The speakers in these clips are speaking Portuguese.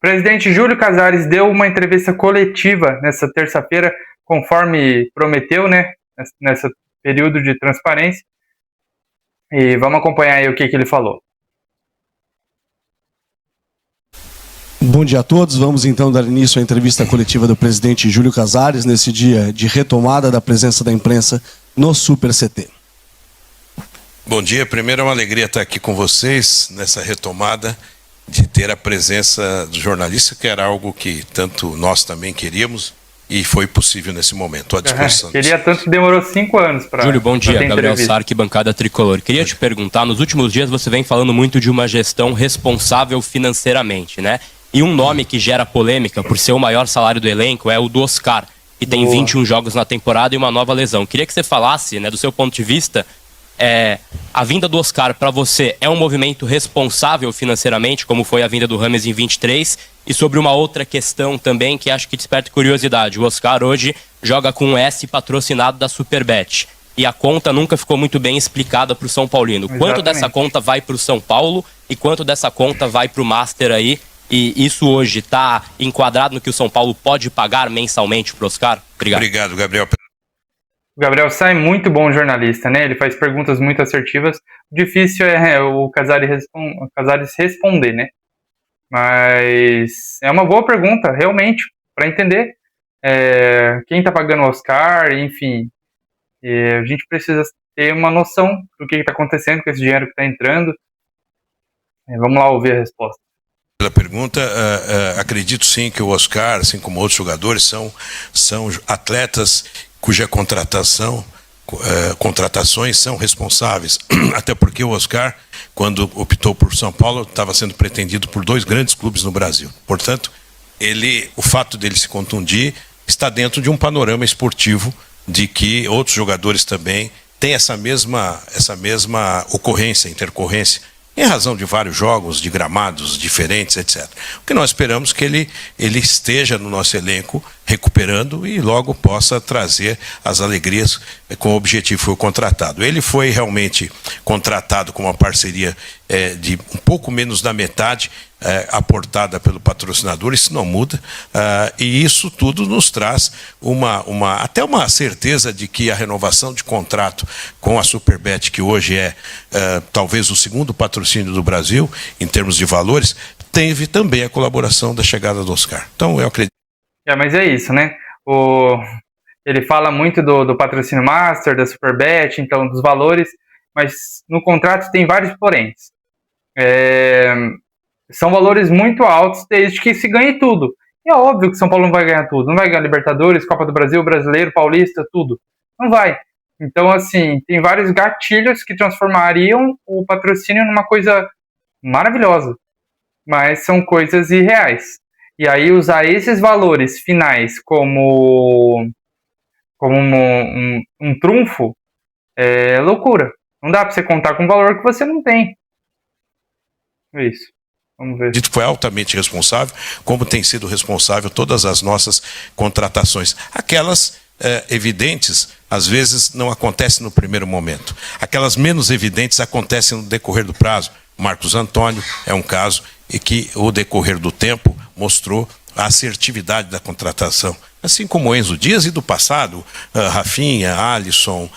presidente Júlio Casares deu uma entrevista coletiva nessa terça-feira, conforme prometeu, né? Nesse período de transparência. E vamos acompanhar aí o que ele falou. Bom dia a todos. Vamos então dar início à entrevista coletiva do presidente Júlio Casares nesse dia de retomada da presença da imprensa no Super CT. Bom dia. Primeiro é uma alegria estar aqui com vocês nessa retomada, de ter a presença do jornalista, que era algo que tanto nós também queríamos e foi possível nesse momento. À disposição. Queria tanto que demorou 5 anos para. Júlio, bom dia. Gabriel Sark, bancada Tricolor. Queria te perguntar, nos últimos dias você vem falando muito de uma gestão responsável financeiramente, né? E um nome que gera polêmica por ser o maior salário do elenco é o do Oscar, que tem 21 jogos na temporada e uma nova lesão. Queria que você falasse, né, do seu ponto de vista, a vinda do Oscar para você é um movimento responsável financeiramente, como foi a vinda do Rames em 23, e sobre uma outra questão também que acho que desperta curiosidade. O Oscar hoje joga com um S patrocinado da Superbet, e a conta nunca ficou muito bem explicada para o São Paulino. Exatamente. Quanto dessa conta vai para o São Paulo e quanto dessa conta vai para o Master aí? E isso hoje está enquadrado no que o São Paulo pode pagar mensalmente para o Oscar? Obrigado, Gabriel. O Gabriel Sá é muito bom jornalista, né? Ele faz perguntas muito assertivas. O difícil é o Casares responder, né? Mas é uma boa pergunta, realmente, para entender quem está pagando o Oscar, enfim. A gente precisa ter uma noção do que está acontecendo com esse dinheiro que está entrando. Vamos lá ouvir a resposta. Pela pergunta, acredito sim que o Oscar, assim como outros jogadores, são atletas cuja contratações são responsáveis, até porque o Oscar, quando optou por São Paulo, estava sendo pretendido por 2 grandes clubes no Brasil. Portanto, o fato dele se contundir está dentro de um panorama esportivo de que outros jogadores também têm essa mesma intercorrência, em razão de vários jogos, de gramados diferentes, etc. O que nós esperamos que ele esteja no nosso elenco, recuperando e logo possa trazer as alegrias com o objetivo que foi contratado. Ele foi realmente contratado com uma parceria de um pouco menos da metade, aportada pelo patrocinador. Isso não muda, e isso tudo nos traz até uma certeza de que a renovação de contrato com a Superbet, que hoje é talvez o segundo patrocínio do Brasil em termos de valores, teve também a colaboração da chegada do Oscar. Então eu acredito. Mas é isso, né? Ele fala muito do patrocínio Master, da Superbet, então dos valores, mas no contrato tem vários poréns. São valores muito altos desde que se ganhe tudo. E é óbvio que São Paulo não vai ganhar tudo. Não vai ganhar Libertadores, Copa do Brasil, Brasileiro, Paulista, tudo. Não vai. Então, assim, tem vários gatilhos que transformariam o patrocínio numa coisa maravilhosa. Mas são coisas irreais. E aí usar esses valores finais como um trunfo é loucura. Não dá para você contar com um valor que você não tem. É isso. Vamos ver. Dito que foi altamente responsável, como tem sido responsável todas as nossas contratações. Aquelas evidentes, às vezes, não acontecem no primeiro momento. Aquelas menos evidentes acontecem no decorrer do prazo. Marcos Antônio é um caso e que o decorrer do tempo mostrou a assertividade da contratação. Assim como Enzo Dias e do passado, Rafinha, Alisson,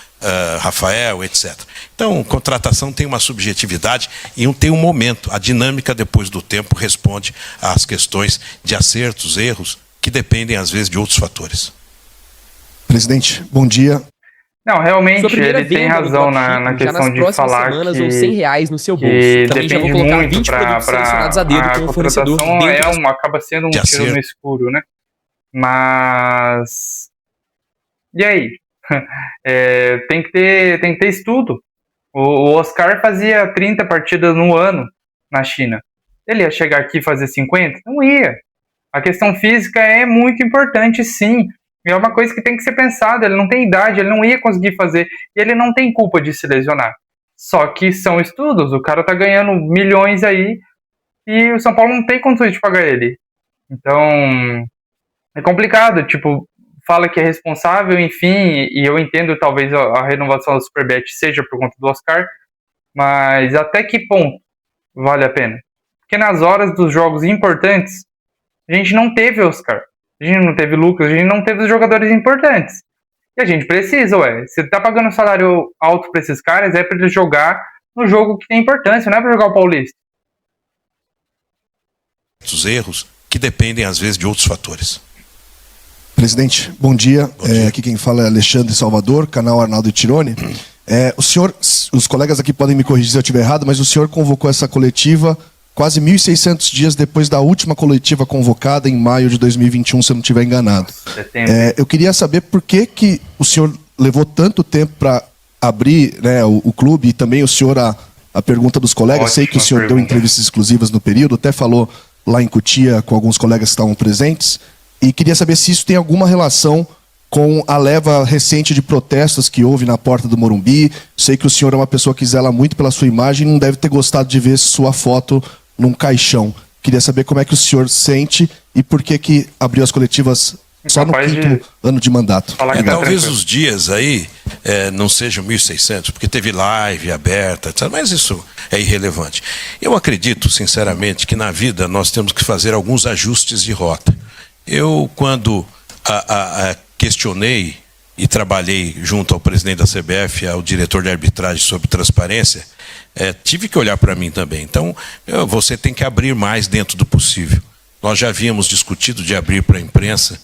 Rafael, etc. Então, contratação tem uma subjetividade e tem um momento. A dinâmica, depois do tempo, responde às questões de acertos, erros, que dependem, às vezes, de outros fatores. Presidente, bom dia. Não, realmente, ele tem razão na questão de falar que R$100 no seu bolso. Também já vou colocar 20 produtos selecionados a dedo com o fornecedor. Acaba sendo um tiro no escuro, né? Mas... E aí? Tem que ter estudo. O Oscar fazia 30 partidas no ano na China. Ele ia chegar aqui e fazer 50? Não ia. A questão física é muito importante, sim. É uma coisa que tem que ser pensada. Ele não tem idade, ele não ia conseguir fazer. E ele não tem culpa de se lesionar. Só que são estudos. O cara tá ganhando milhões aí e o São Paulo não tem condições de pagar ele. Então, é complicado. Tipo, fala que é responsável, enfim, e eu entendo talvez a renovação da Superbet seja por conta do Oscar, mas até que ponto vale a pena? Porque nas horas dos jogos importantes, A gente não teve Oscar, a gente não teve Lucas, a gente não teve os jogadores importantes. E a gente precisa, se tá pagando um salário alto pra esses caras, é pra eles jogar no jogo que tem importância, não é pra jogar o Paulista. Os erros que dependem, às vezes, de outros fatores. Presidente, bom dia. Bom dia. Aqui quem fala é Alexandre Salvador, canal Arnaldo Tironi. O senhor, os colegas aqui podem me corrigir se eu estiver errado, mas o senhor convocou essa coletiva quase 1.600 dias depois da última coletiva convocada em maio de 2021, se eu não estiver enganado. Eu queria saber por que o senhor levou tanto tempo para abrir, né, o clube, e também o senhor a pergunta dos colegas. Ótima sei que o senhor pergunta. deu entrevistas exclusivas no período, até falou lá em Cotia com alguns colegas que estavam presentes, e queria saber se isso tem alguma relação com a leva recente de protestos que houve na porta do Morumbi. Sei que o senhor é uma pessoa que zela muito pela sua imagem e não deve ter gostado de ver sua foto num caixão. Queria saber como é que o senhor sente e por que abriu as coletivas só no Capaz quinto ano de mandato. falar que tá Talvez tranquilo. os dias aí não sejam 1.600, porque teve live aberta, etc., mas isso é irrelevante. Eu acredito, sinceramente, que na vida nós temos que fazer alguns ajustes de rota. Eu, quando questionei e trabalhei junto ao presidente da CBF, ao diretor de arbitragem sobre transparência, tive que olhar para mim também. Então, você tem que abrir mais dentro do possível. Nós já havíamos discutido de abrir para a imprensa,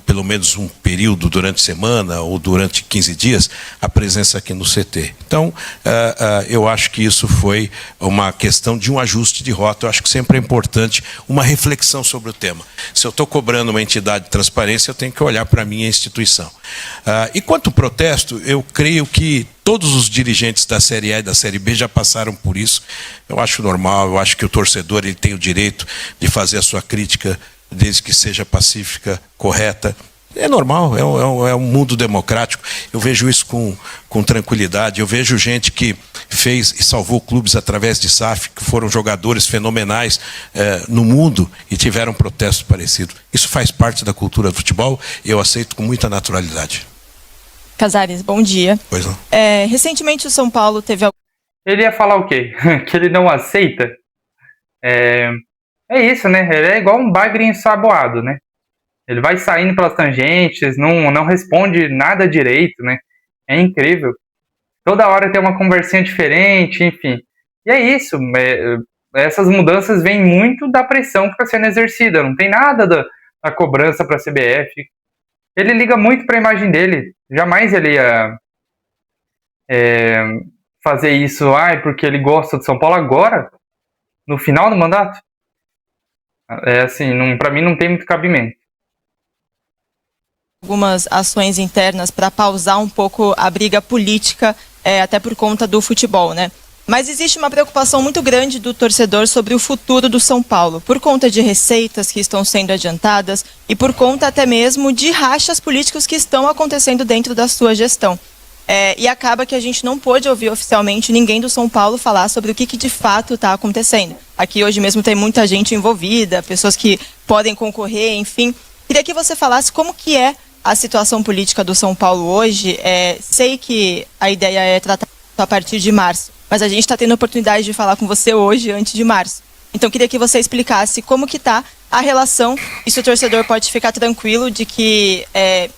pelo menos um período durante a semana ou durante 15 dias, a presença aqui no CT. Então, eu acho que isso foi uma questão de um ajuste de rota. Eu acho que sempre é importante uma reflexão sobre o tema. Se eu estou cobrando uma entidade de transparência, eu tenho que olhar para a minha instituição. E quanto ao protesto, eu creio que todos os dirigentes da Série A e da Série B já passaram por isso. Eu acho normal, eu acho que o torcedor ele tem o direito de fazer a sua crítica, desde que seja pacífica, correta. É normal, é um mundo democrático. Eu vejo isso com tranquilidade. Eu vejo gente que fez e salvou clubes através de SAF, que foram jogadores fenomenais no mundo e tiveram protestos parecidos. Isso faz parte da cultura do futebol e eu aceito com muita naturalidade. Casares, bom dia. Pois não. Recentemente o São Paulo teve... Ele ia falar o quê? Que ele não aceita? É isso, né? Ele é igual um bagre ensaboado, né? Ele vai saindo pelas tangentes, não responde nada direito, né? É incrível. Toda hora tem uma conversinha diferente, enfim. E é isso. Essas mudanças vêm muito da pressão que está sendo exercida. Não tem nada da cobrança para a CBF. Ele liga muito para a imagem dele. Jamais ele ia fazer isso, porque ele gosta de São Paulo agora, no final do mandato. Assim, para mim não tem muito cabimento. Algumas ações internas para pausar um pouco a briga política, até por conta do futebol, né? Mas existe uma preocupação muito grande do torcedor sobre o futuro do São Paulo, por conta de receitas que estão sendo adiantadas e por conta até mesmo de rachas políticos que estão acontecendo dentro da sua gestão. E acaba que a gente não pôde ouvir oficialmente ninguém do São Paulo falar sobre o que de fato está acontecendo. Aqui hoje mesmo tem muita gente envolvida, pessoas que podem concorrer, enfim. Queria que você falasse como que é a situação política do São Paulo hoje. Sei que a ideia é tratar a partir de março, mas a gente está tendo a oportunidade de falar com você hoje, antes de março. Então, queria que você explicasse como que está a relação e se o torcedor pode ficar tranquilo de que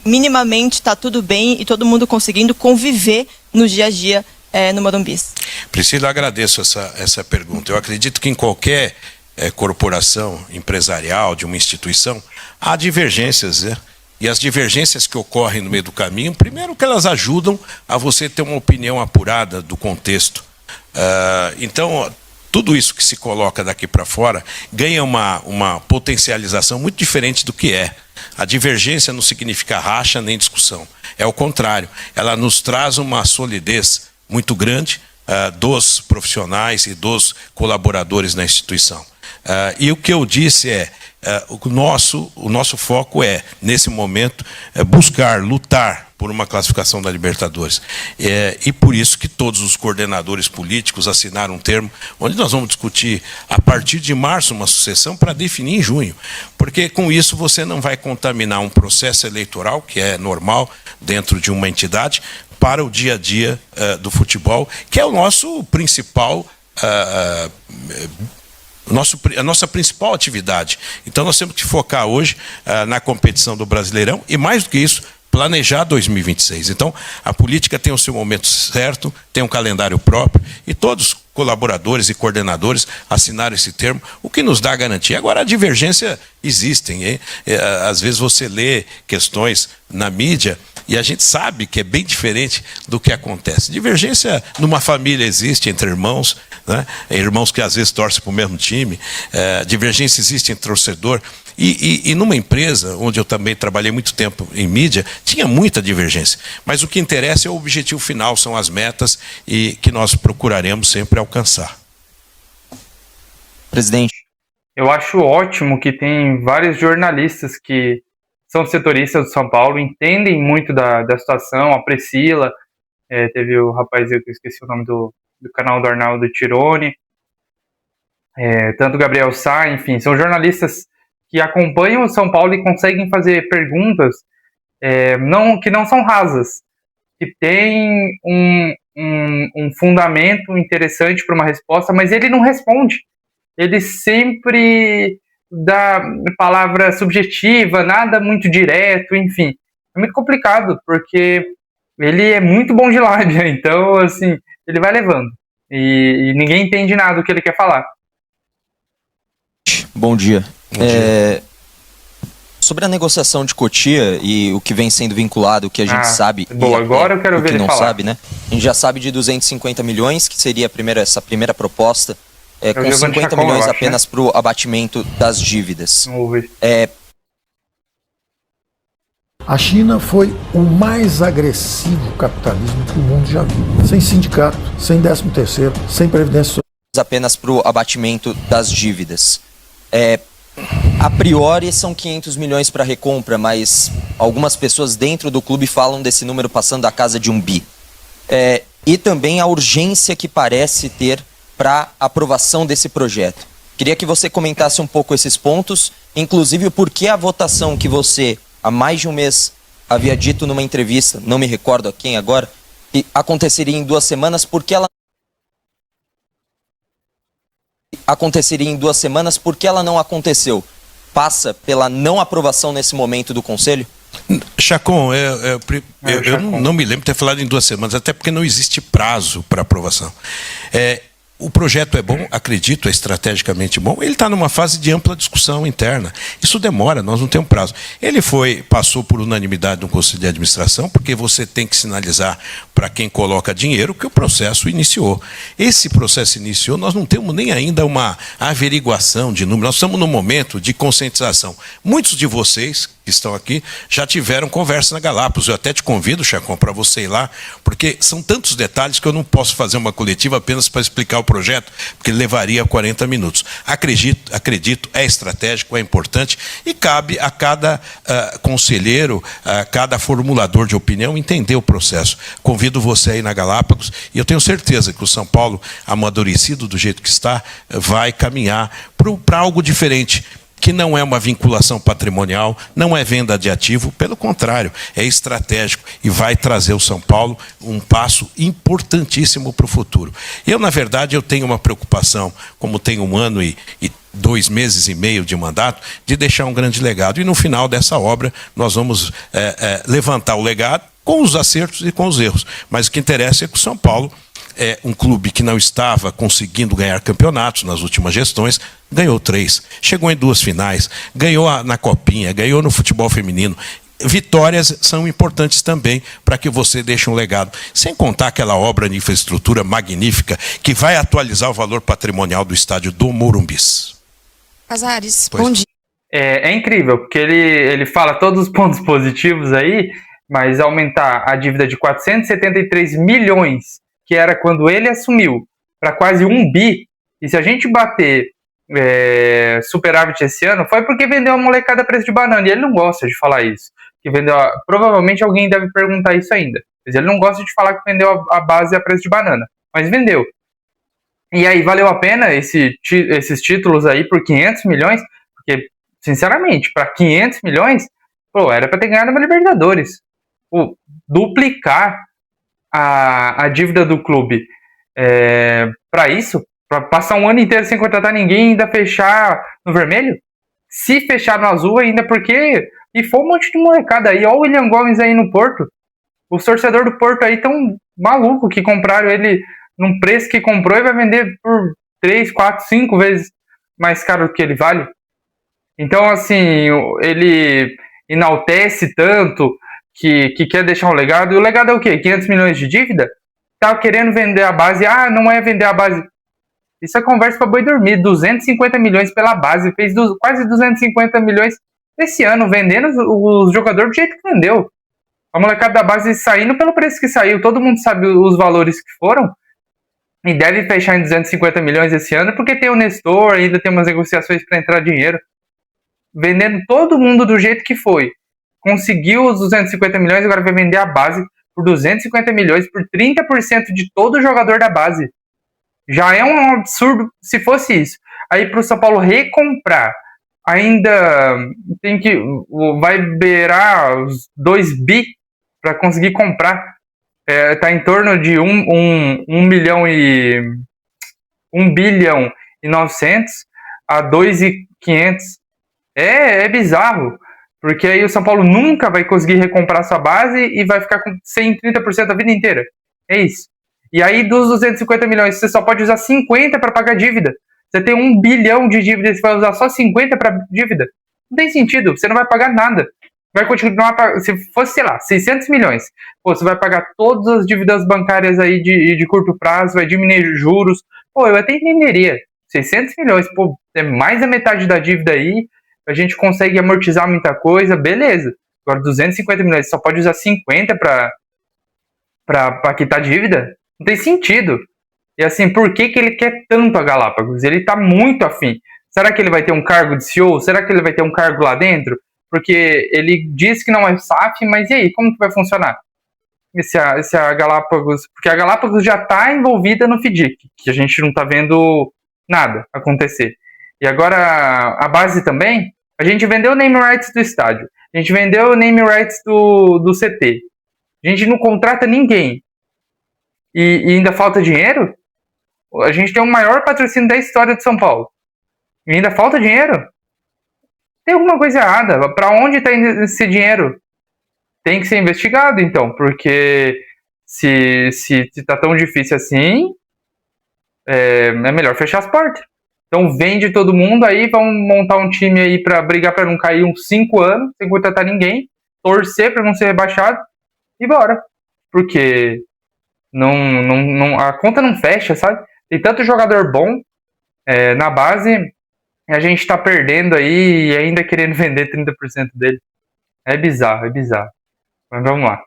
minimamente está tudo bem e todo mundo conseguindo conviver no dia a dia no Morumbi. Priscila, agradeço essa pergunta. Eu acredito que em qualquer corporação empresarial, de uma instituição, há divergências, né? E as divergências que ocorrem no meio do caminho, primeiro que elas ajudam a você ter uma opinião apurada do contexto. Então, tudo isso que se coloca daqui para fora ganha uma potencialização muito diferente do que é. A divergência não significa racha nem discussão. É o contrário. Ela nos traz uma solidez muito grande dos profissionais e dos colaboradores na instituição. E o que eu disse o nosso foco nesse momento, buscar, lutar por uma classificação da Libertadores. E por isso que todos os coordenadores políticos assinaram um termo, onde nós vamos discutir, a partir de março, uma sucessão para definir em junho. Porque com isso você não vai contaminar um processo eleitoral, que é normal dentro de uma entidade, para o dia a dia do futebol, que é o nosso principal a nossa principal atividade. Então nós temos que focar hoje na competição do Brasileirão e, mais do que isso, planejar 2026. Então a política tem o seu momento certo, tem um calendário próprio e todos os colaboradores e coordenadores assinaram esse termo, o que nos dá garantia. Agora, a divergência existem, hein? Às vezes você lê questões na mídia e a gente sabe que é bem diferente do que acontece. Divergência numa família existe entre irmãos, né? Irmãos que às vezes torcem para o mesmo time, divergência existe entre torcedor. E numa empresa, onde eu também trabalhei muito tempo em mídia, tinha muita divergência. Mas o que interessa é o objetivo final, são as metas e que nós procuraremos sempre alcançar. Presidente. Eu acho ótimo que tem vários jornalistas que são setoristas do São Paulo, entendem muito da situação. A Priscila, teve o rapaz, eu esqueci o nome do canal do Arnaldo Tironi, tanto o Gabriel Sá, enfim, são jornalistas que acompanham o São Paulo e conseguem fazer perguntas que não são rasas, que tem um fundamento interessante para uma resposta, mas ele não responde. Ele sempre dá palavra subjetiva, nada muito direto, enfim. É muito complicado, porque ele é muito bom de lábia, então, assim, ele vai levando. E ninguém entende nada do que ele quer falar. Bom dia. Sobre a negociação de Cotia e o que vem sendo vinculado, o que a gente sabe... Boa, agora eu quero ver ele falar. Não sabe, né? A gente já sabe de 250 milhões, que seria essa primeira proposta, com 50 milhões apenas para o abatimento das dívidas. Vamos ver. A China foi o mais agressivo capitalismo que o mundo já viu. Sem sindicato, sem 13º, sem previdência social. Apenas para o abatimento das dívidas. A priori são 500 milhões para recompra, mas algumas pessoas dentro do clube falam desse número passando da casa de 1 bi. E também a urgência que parece ter para aprovação desse projeto. Queria que você comentasse um pouco esses pontos, inclusive o porquê a votação que você, há mais de um mês, havia dito numa entrevista, não me recordo a quem agora, que aconteceria em 2 semanas, porque ela não aconteceu. Passa pela não aprovação nesse momento do Conselho? Chacon, eu não me lembro de ter falado em 2 semanas, até porque não existe prazo para aprovação. O projeto é bom, acredito, é estrategicamente bom. Ele está numa fase de ampla discussão interna. Isso demora, nós não temos prazo. Ele passou por unanimidade no Conselho de Administração, porque você tem que sinalizar para quem coloca dinheiro que o processo iniciou. Esse processo iniciou, nós não temos nem ainda uma averiguação de número, nós estamos no momento de conscientização. Muitos de vocês que estão aqui já tiveram conversa na Galápagos. Eu até te convido, Chacon, para você ir lá, porque são tantos detalhes que eu não posso fazer uma coletiva apenas para explicar o projeto, porque levaria 40 minutos. Acredito, é estratégico, é importante e cabe a cada conselheiro, a cada formulador de opinião entender o processo. Convido você aí na Galápagos e eu tenho certeza que o São Paulo, amadurecido do jeito que está, vai caminhar para algo diferente, que não é uma vinculação patrimonial, não é venda de ativo, pelo contrário, é estratégico e vai trazer o São Paulo um passo importantíssimo para o futuro. Na verdade, eu tenho uma preocupação, como tenho 1 ano e 2 meses e meio de mandato, de deixar um grande legado. E no final dessa obra, nós vamos levantar o legado com os acertos e com os erros. Mas o que interessa é que o São Paulo é um clube que não estava conseguindo ganhar campeonatos nas últimas gestões, ganhou 3, chegou em 2 finais, ganhou na Copinha, ganhou no futebol feminino. Vitórias são importantes também para que você deixe um legado. Sem contar aquela obra de infraestrutura magnífica que vai atualizar o valor patrimonial do estádio do Morumbis. Casares, bom dia. É incrível, porque ele fala todos os pontos positivos aí, mas aumentar a dívida de 473 milhões, que era quando ele assumiu, para quase 1 bi, e se a gente bater superávit esse ano, foi porque vendeu a molecada a preço de banana, e ele não gosta de falar isso. Que vendeu provavelmente alguém deve perguntar isso ainda, mas ele não gosta de falar que vendeu a base a preço de banana, mas vendeu. E aí valeu a pena esses títulos aí por 500 milhões, porque, sinceramente, para 500 milhões, era para ter ganhado uma Libertadores. Duplicar a dívida do clube para isso, Pra passar um ano inteiro sem contratar ninguém e ainda fechar no vermelho? Se fechar no azul ainda, porque... E foi um monte de molecada aí. Olha o William Gomes aí no Porto. Os torcedores do Porto aí tão maluco que compraram ele num preço que comprou e vai vender por 3, 4, 5 vezes mais caro do que ele vale. Então, assim, ele enaltece tanto que quer deixar um legado. E o legado é o quê? 500 milhões de dívida? Tá querendo vender a base. Ah, não é vender a base. Isso é conversa para boi dormir. 250 milhões pela base. Fez quase 250 milhões esse ano, vendendo os jogadores do jeito que vendeu. A molecada da base saindo pelo preço que saiu. Todo mundo sabe os valores que foram. E deve fechar em 250 milhões esse ano, porque tem o Nestor, ainda tem umas negociações para entrar dinheiro. Vendendo todo mundo do jeito que foi. Conseguiu os 250 milhões, agora vai vender a base por 250 milhões, por 30% de todo jogador da base. Já é um absurdo se fosse isso. Aí para o São Paulo recomprar, ainda vai beirar os 2 bi para conseguir comprar. Tá em torno de 1 bilhão e 900 a 2.500. É bizarro, porque aí o São Paulo nunca vai conseguir recomprar sua base e vai ficar com 130% a vida inteira. É isso. E aí dos 250 milhões, você só pode usar 50 para pagar dívida. Você tem 1 bilhão de dívida, você vai usar só 50 para dívida. Não tem sentido, você não vai pagar nada. Vai continuar, se fosse, sei lá, 600 milhões, pô, você vai pagar todas as dívidas bancárias aí de curto prazo, vai diminuir juros. Pô, eu até entenderia. 600 milhões, pô, é mais da metade da dívida aí, a gente consegue amortizar muita coisa, beleza. Agora 250 milhões, só pode usar 50 para quitar dívida? Não tem sentido. E assim, por que ele quer tanto a Galápagos? Ele tá muito afim. Será que ele vai ter um cargo de CEO? Será que ele vai ter um cargo lá dentro? Porque ele diz que não é SAF, mas e aí, como que vai funcionar? Esse a Galápagos, porque a Galápagos já está envolvida no FDIC, que a gente não está vendo nada acontecer. E agora a base também, a gente vendeu o name rights do estádio, a gente vendeu o name rights do CT, a gente não contrata ninguém e ainda falta dinheiro. A gente tem o maior patrocínio da história de São Paulo e ainda falta dinheiro. Tem alguma coisa errada. Para onde está indo esse dinheiro? Tem que ser investigado, então, porque se está tão difícil assim, é melhor fechar as portas. Então vende todo mundo aí, vamos montar um time aí para brigar para não cair uns 5 anos, sem contratar ninguém, torcer para não ser rebaixado e bora. Porque a conta não fecha, sabe? Tem tanto jogador bom na base, a gente tá perdendo aí e ainda querendo vender 30% dele. É bizarro. Mas vamos lá.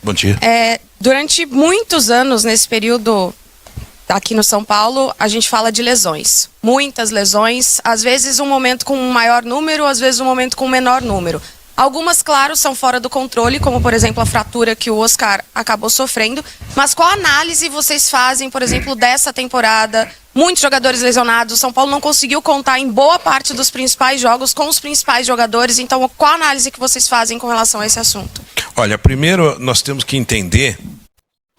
Bom dia. Durante muitos anos, nesse período aqui no São Paulo, a gente fala de lesões. Muitas lesões, às vezes um momento com um maior número, às vezes um momento com um menor número. Algumas, claro, são fora do controle, como, por exemplo, a fratura que o Oscar acabou sofrendo. Mas qual análise vocês fazem, por exemplo, dessa temporada? Muitos jogadores lesionados. O São Paulo não conseguiu contar em boa parte dos principais jogos com os principais jogadores. Então, qual a análise que vocês fazem com relação a esse assunto? Olha, primeiro nós temos que entender...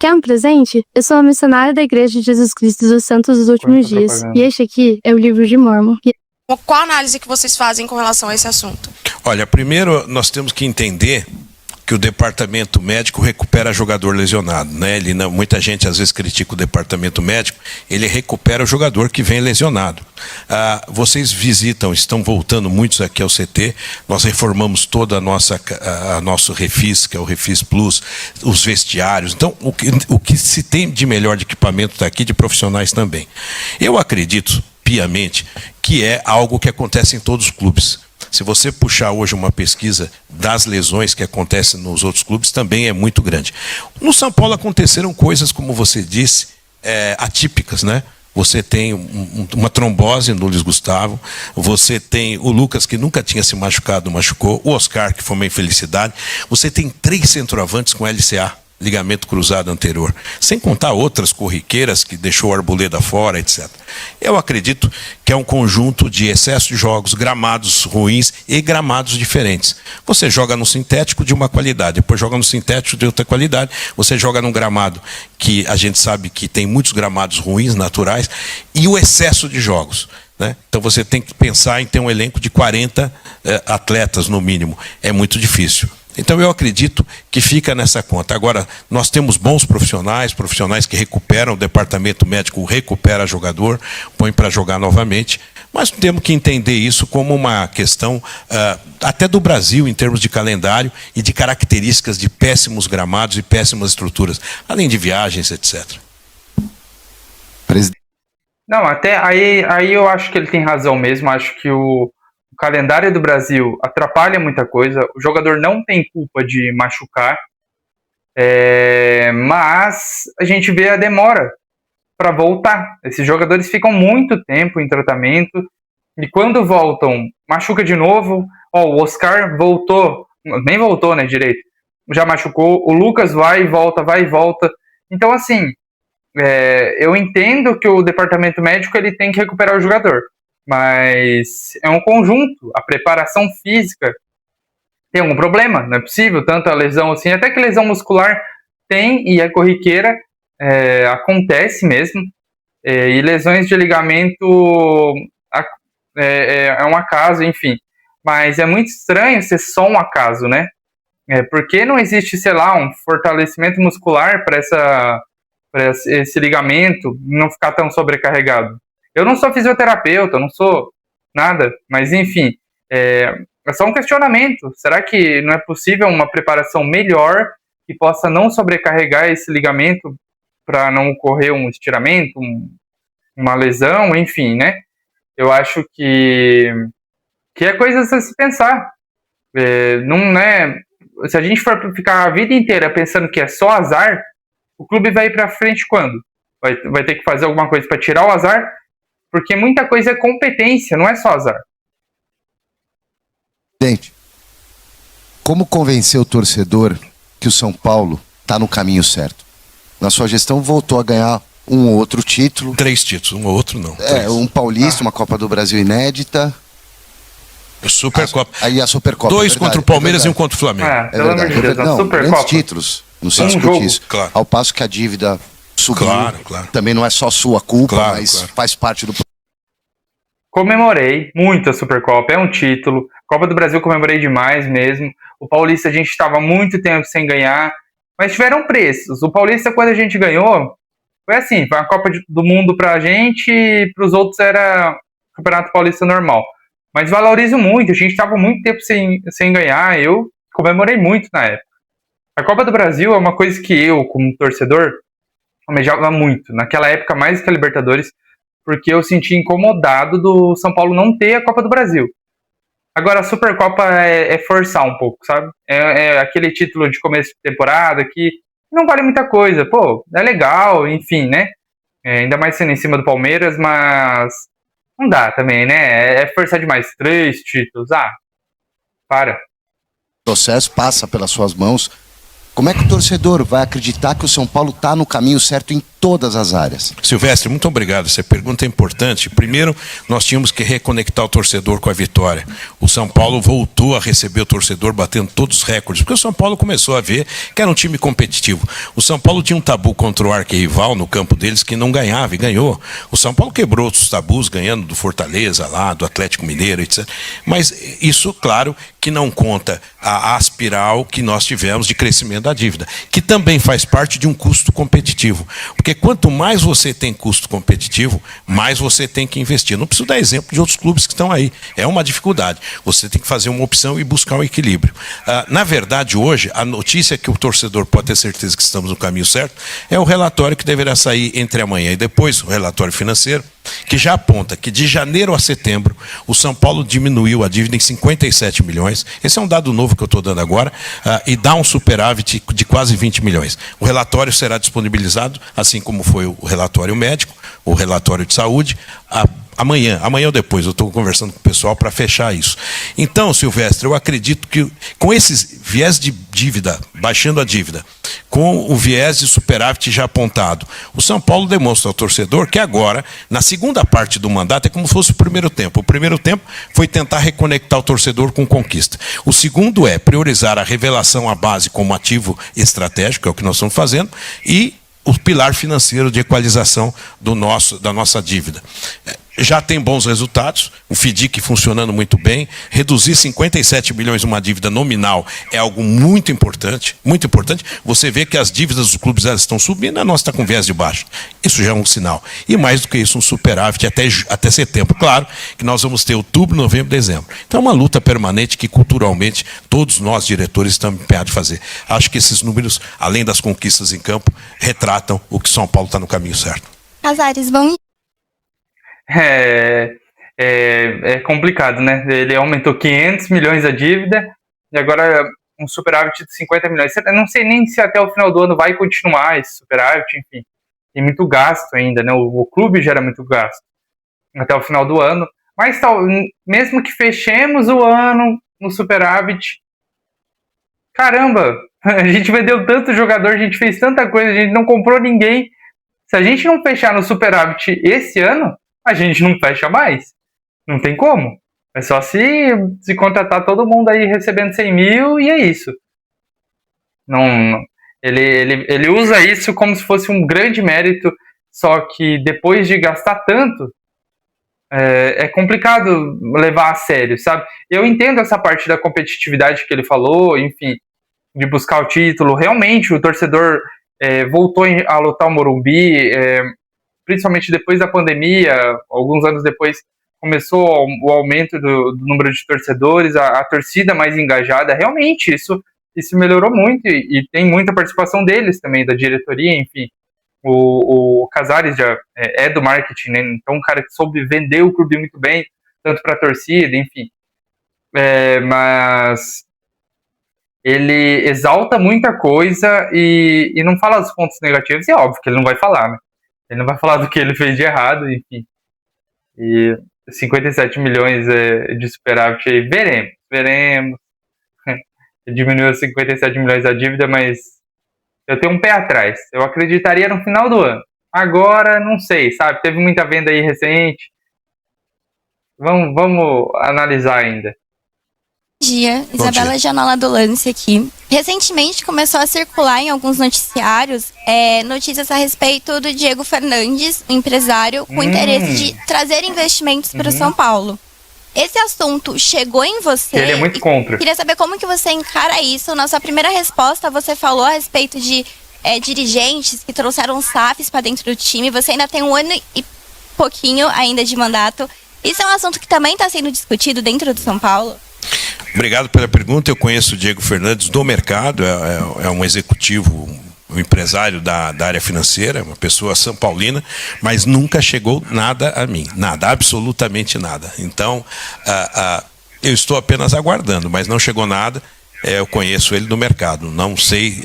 Quer um presente? Eu sou uma missionária da Igreja de Jesus Cristo dos Santos dos Últimos Dias. E este aqui é o livro de Mórmon. Qual a análise que vocês fazem com relação a esse assunto? Olha, primeiro nós temos que entender que o departamento médico recupera jogador lesionado, né? Muita gente às vezes critica o departamento médico, ele recupera o jogador que vem lesionado. Vocês visitam, estão voltando muitos aqui ao CT, nós reformamos toda a nosso Refis, que é o Refis Plus, os vestiários. Então, o que se tem de melhor de equipamento está aqui, de profissionais também. Eu acredito piamente que é algo que acontece em todos os clubes. Se você puxar hoje uma pesquisa das lesões que acontecem nos outros clubes, também é muito grande. No São Paulo aconteceram coisas, como você disse, atípicas, né? Você tem uma trombose no Luiz Gustavo, você tem o Lucas, que nunca tinha se machucado, machucou, o Oscar, que foi uma infelicidade. Você tem 3 centroavantes com LCA. ligamento cruzado anterior. Sem contar outras corriqueiras que deixou o Arboleda fora, etc. Eu acredito que é um conjunto de excesso de jogos, gramados ruins e gramados diferentes. Você joga no sintético de uma qualidade, depois joga no sintético de outra qualidade, você joga num gramado que a gente sabe que tem muitos gramados ruins, naturais, e o excesso de jogos. Né? Então você tem que pensar em ter um elenco de 40 atletas no mínimo. É muito difícil. Então eu acredito que fica nessa conta. Agora, nós temos bons profissionais que recuperam, o departamento médico recupera jogador, põe para jogar novamente, mas temos que entender isso como uma questão até do Brasil em termos de calendário e de características de péssimos gramados e péssimas estruturas, além de viagens, etc. Não, até aí eu acho que ele tem razão mesmo. Acho que o calendário do Brasil atrapalha muita coisa. O jogador não tem culpa de machucar, mas a gente vê a demora para voltar. Esses jogadores ficam muito tempo em tratamento e quando voltam, machuca de novo. O Oscar voltou, nem voltou, né, direito. Já machucou. O Lucas vai e volta. Então, assim, eu entendo que o departamento médico ele tem que recuperar o jogador, mas é um conjunto. A preparação física tem algum problema, não é possível, tanto a lesão assim, até que lesão muscular tem, e a corriqueira acontece mesmo, e lesões de ligamento é um acaso, enfim, mas é muito estranho ser só um acaso, né? Porque não existe, sei lá, um fortalecimento muscular para esse ligamento não ficar tão sobrecarregado. Eu não sou fisioterapeuta, não sou nada, mas enfim, é só um questionamento. Será que não é possível uma preparação melhor que possa não sobrecarregar esse ligamento para não ocorrer um estiramento, uma lesão, enfim, né? Eu acho que é coisa a se pensar. Não é, se a gente for ficar a vida inteira pensando que é só azar, o clube vai ir para frente quando? Vai ter que fazer alguma coisa para tirar o azar? Porque muita coisa é competência, não é só azar. Gente, como convencer o torcedor que o São Paulo está no caminho certo? Na sua gestão voltou a ganhar um ou outro título. 3 títulos, um ou outro não. Um paulista, uma Copa do Brasil inédita. Supercopa. Aí a Supercopa. 2 contra o Palmeiras e 1 contra o Flamengo. Pelo amor de Deus, não, Supercopa. grandes títulos. Não se discute isso. Claro. Ao passo que a dívida subiu. Claro. Também não é só sua culpa, mas claro. faz parte do... Comemorei muito a Supercopa, é um título. Copa do Brasil comemorei demais mesmo. O Paulista a gente estava muito tempo sem ganhar, mas tiveram preços. O Paulista, quando a gente ganhou, foi assim, foi uma Copa do Mundo pra gente e pros outros era Campeonato Paulista normal. Mas valorizo muito, a gente estava muito tempo sem ganhar, eu comemorei muito na época. A Copa do Brasil é uma coisa que eu, como torcedor, almejava muito. Naquela época, mais que a Libertadores, porque eu senti incomodado do São Paulo não ter a Copa do Brasil. Agora, a Supercopa é forçar um pouco, sabe? É aquele título de começo de temporada que não vale muita coisa. Pô, é legal, enfim, né? Ainda mais sendo em cima do Palmeiras, mas não dá também, né? É forçar demais. 3 títulos, para. O processo passa pelas suas mãos. Como é que o torcedor vai acreditar que o São Paulo está no caminho certo em todas as áreas? Silvestre, muito obrigado. Essa pergunta é importante. Primeiro, nós tínhamos que reconectar o torcedor com a vitória. O São Paulo voltou a receber o torcedor batendo todos os recordes, porque o São Paulo começou a ver que era um time competitivo. O São Paulo tinha um tabu contra o arquirrival no campo deles que não ganhava e ganhou. O São Paulo quebrou os tabus ganhando do Fortaleza lá, do Atlético Mineiro, etc. Mas isso, claro, que não conta a espiral que nós tivemos de crescimento da dívida, que também faz parte de um custo competitivo. Porque quanto mais você tem custo competitivo, mais você tem que investir. Não preciso dar exemplo de outros clubes que estão aí. É uma dificuldade. Você tem que fazer uma opção e buscar um equilíbrio. Na verdade, hoje, a notícia que o torcedor pode ter certeza que estamos no caminho certo é o relatório que deverá sair entre amanhã e depois, o relatório financeiro, que já aponta que de janeiro a setembro o São Paulo diminuiu a dívida em 57 milhões. Esse é um dado novo que eu estou dando agora, e dá um superávit de quase 20 milhões. O relatório será disponibilizado, assim como foi o relatório médico, o relatório de saúde, amanhã ou depois. Eu estou conversando com o pessoal para fechar isso. Então, Silvestre, eu acredito que com esses viés de dívida, baixando a dívida, com o viés de superávit já apontado. O São Paulo demonstra ao torcedor que agora, na segunda parte do mandato, é como se fosse o primeiro tempo. O primeiro tempo foi tentar reconectar o torcedor com conquista. O segundo é priorizar a revelação à base como ativo estratégico, é o que nós estamos fazendo, e o pilar financeiro de equalização da nossa dívida. Já tem bons resultados, o FDIC funcionando muito bem, reduzir 57 milhões uma dívida nominal é algo muito importante, muito importante. Você vê que as dívidas dos clubes elas estão subindo, a nossa está com viés de baixo. Isso já é um sinal. E mais do que isso, um superávit até setembro. Claro que nós vamos ter outubro, novembro, dezembro. Então é uma luta permanente que culturalmente todos nós diretores estamos empenhados em fazer. Acho que esses números, além das conquistas em campo, retratam o que São Paulo está no caminho certo. Casares, bom. É complicado, né? Ele aumentou 500 milhões a dívida e agora um superávit de 50 milhões. Eu não sei nem se até o final do ano vai continuar esse superávit, enfim. Tem muito gasto ainda, né? O clube gera muito gasto até o final do ano. Mas mesmo que fechemos o ano no superávit, caramba, a gente vendeu tanto jogador, a gente fez tanta coisa, a gente não comprou ninguém. Se a gente não fechar no superávit esse ano, a gente não fecha mais. Não tem como. É só se contratar todo mundo aí recebendo 100 mil e é isso. Não, ele usa isso como se fosse um grande mérito, só que depois de gastar tanto, é complicado levar a sério, sabe? Eu entendo essa parte da competitividade que ele falou, enfim, de buscar o título. Realmente, o torcedor voltou a lotar o Morumbi, principalmente depois da pandemia, alguns anos depois, começou o aumento do número de torcedores, a torcida mais engajada. Realmente, isso melhorou muito e tem muita participação deles também, da diretoria, enfim. O Casares já é do marketing, né? Então, um cara que soube vender o clube muito bem, tanto para a torcida, enfim. Mas ele exalta muita coisa e não fala dos pontos negativos, e é óbvio que ele não vai falar, né? Ele não vai falar do que ele fez de errado, enfim. E 57 milhões de superávit aí, veremos. Diminuiu 57 milhões a dívida, mas eu tenho um pé atrás. Eu acreditaria no final do ano. Agora, não sei, sabe? Teve muita venda aí recente. Vamos analisar ainda. Bom dia, Isabela Janola do Lance aqui. Recentemente começou a circular em alguns noticiários notícias a respeito do Diego Fernandes, um empresário com interesse de trazer investimentos para o São Paulo. Esse assunto chegou em você? Ele é muito contra. Queria saber como que você encara isso. Na sua primeira resposta, você falou a respeito de dirigentes que trouxeram SAFs para dentro do time. Você ainda tem 1 ano e pouquinho ainda de mandato. Isso é um assunto que também está sendo discutido dentro do São Paulo? Obrigado pela pergunta. Eu conheço o Diego Fernandes do mercado, é um executivo, um empresário da área financeira, uma pessoa são paulina, mas nunca chegou nada a mim, nada, absolutamente nada. Então, eu estou apenas aguardando, mas não chegou nada. Eu conheço ele do mercado, não sei